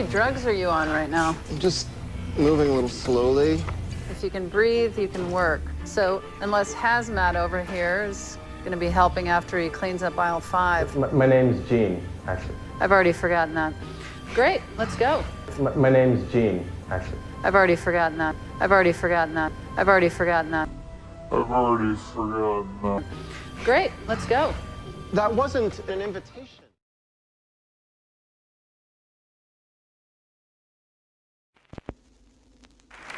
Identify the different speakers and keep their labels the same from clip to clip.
Speaker 1: many drugs are you on right now?
Speaker 2: I'm just moving a little slowly.
Speaker 1: If you can breathe, you can work. So unless Hazmat over here is going to be helping after he cleans up aisle 5.
Speaker 3: My name's Gene, actually.
Speaker 1: I've already forgotten that. Great, let's go.
Speaker 3: My name's Gene, actually.
Speaker 1: I've already forgotten that. I've already forgotten that. I've already forgotten that.
Speaker 4: I've already forgotten that.
Speaker 1: Great, let's go.
Speaker 2: That wasn't an invitation.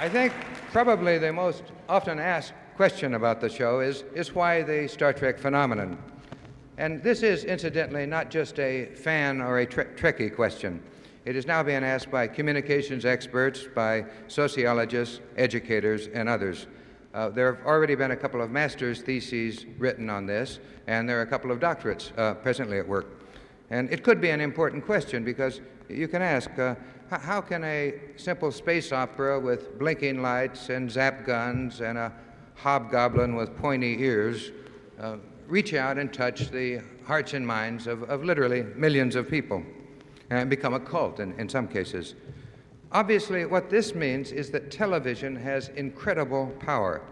Speaker 5: I think probably the most often asked question about the show is why the Star Trek phenomenon? And this is, incidentally, not just a fan or a Trekkie question. It is now being asked by communications experts, by sociologists, educators, and others. There have already been a couple of master's theses written on this, and there are a couple of doctorates presently at work. And it could be an important question because you can ask, how can a simple space opera with blinking lights and zap guns and a hobgoblin with pointy ears reach out and touch the hearts and minds of literally millions of people and become a cult in some cases? Obviously, what this means is that television has incredible power.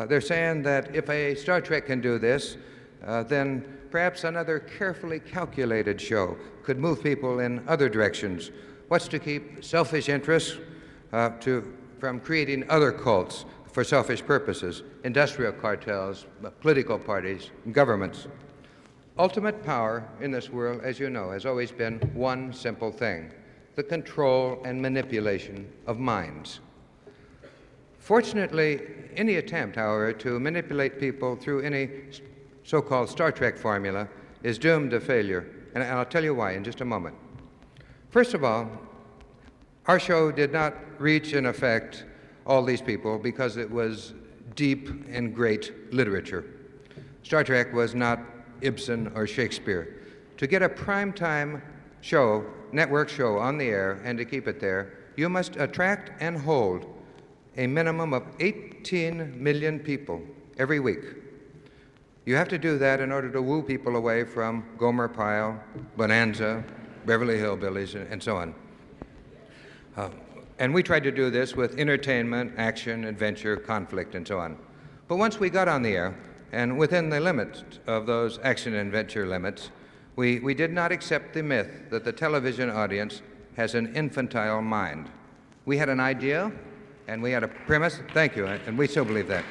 Speaker 5: They're saying that if a Star Trek can do this, then perhaps another carefully calculated show could move people in other directions. What's to keep selfish interests from creating other cults for selfish purposes, industrial cartels, political parties, governments. Ultimate power in this world, as you know, has always been one simple thing: the control and manipulation of minds. Fortunately, any attempt, however, to manipulate people through any so-called Star Trek formula is doomed to failure, and I'll tell you why in just a moment. First of all, our show did not reach, in effect, all these people because it was deep and great literature. Star Trek was not Ibsen or Shakespeare. To get a primetime show, network show on the air and to keep it there, you must attract and hold a minimum of 18 million people every week. You have to do that in order to woo people away from Gomer Pyle, Bonanza, Beverly Hillbillies, and so on. And we tried to do this with entertainment, action, adventure, conflict, and so on. But once we got on the air, and within the limits of those action and adventure limits, we did not accept the myth that the television audience has an infantile mind. We had an idea, and we had a premise. Thank you, and we still believe that.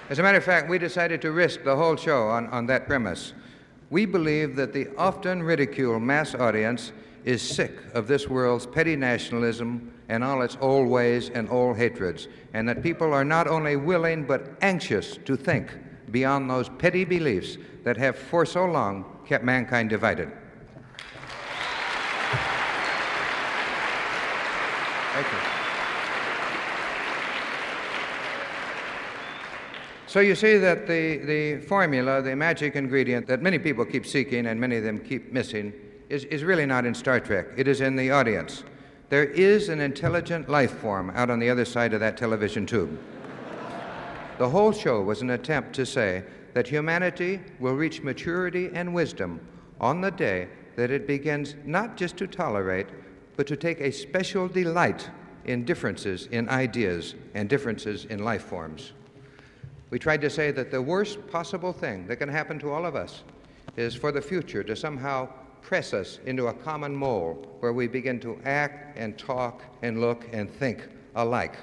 Speaker 5: As a matter of fact, we decided to risk the whole show on that premise. We believe that the often ridiculed mass audience is sick of this world's petty nationalism and all its old ways and old hatreds, and that people are not only willing but anxious to think beyond those petty beliefs that have for so long kept mankind divided. Thank you. So you see that the formula, the magic ingredient that many people keep seeking and many of them keep missing is really not in Star Trek. It is in the audience. There is an intelligent life form out on the other side of that television tube. The whole show was an attempt to say that humanity will reach maturity and wisdom on the day that it begins not just to tolerate, but to take a special delight in differences in ideas and differences in life forms. We tried to say that the worst possible thing that can happen to all of us is for the future to somehow press us into a common mold where we begin to act and talk and look and think alike.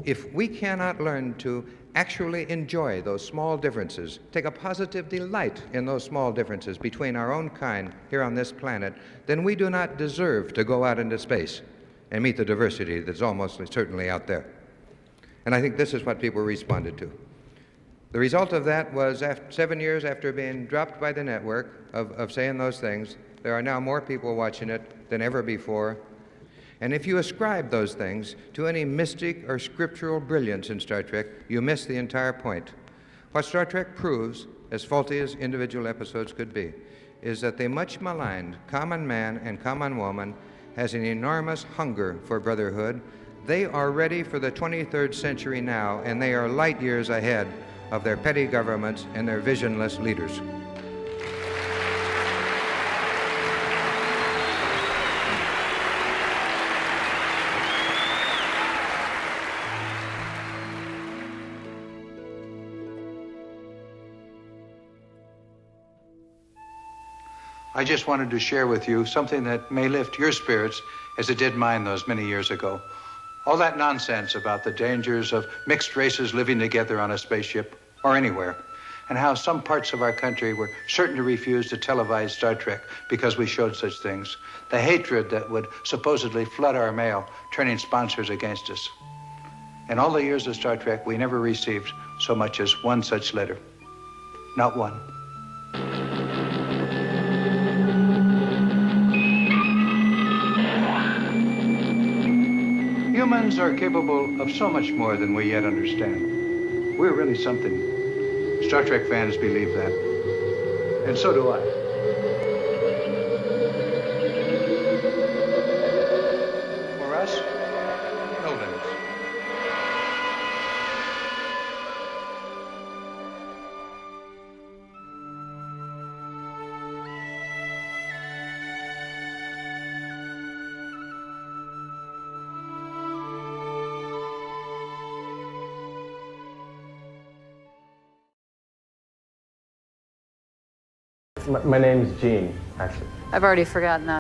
Speaker 5: If we cannot learn to actually enjoy those small differences, take a positive delight in those small differences between our own kind here on this planet, then we do not deserve to go out into space and meet the diversity that's almost certainly out there. And I think this is what people responded to. The result of that was 7 years after being dropped by the network of saying those things, there are now more people watching it than ever before. And if you ascribe those things to any mystic or scriptural brilliance in Star Trek, you miss the entire point. What Star Trek proves, as faulty as individual episodes could be, is that the much maligned common man and common woman has an enormous hunger for brotherhood. They are ready for the 23rd century now, and they are light years ahead of their petty governments and their visionless leaders. I just wanted to share with you something that may lift your spirits as it did mine those many years ago. All that nonsense about the dangers of mixed races living together on a spaceship or anywhere, and how some parts of our country were certain to refuse to televise Star Trek because we showed such things. The hatred that would supposedly flood our mail, turning sponsors against us. In all the years of Star Trek, we never received so much as one such letter. Not one. Humans are capable of so much more than we yet understand. We're really something. Star Trek fans believe that. And so do I. For us, no limits.
Speaker 3: My name is Gene, actually.
Speaker 1: I've already forgotten that.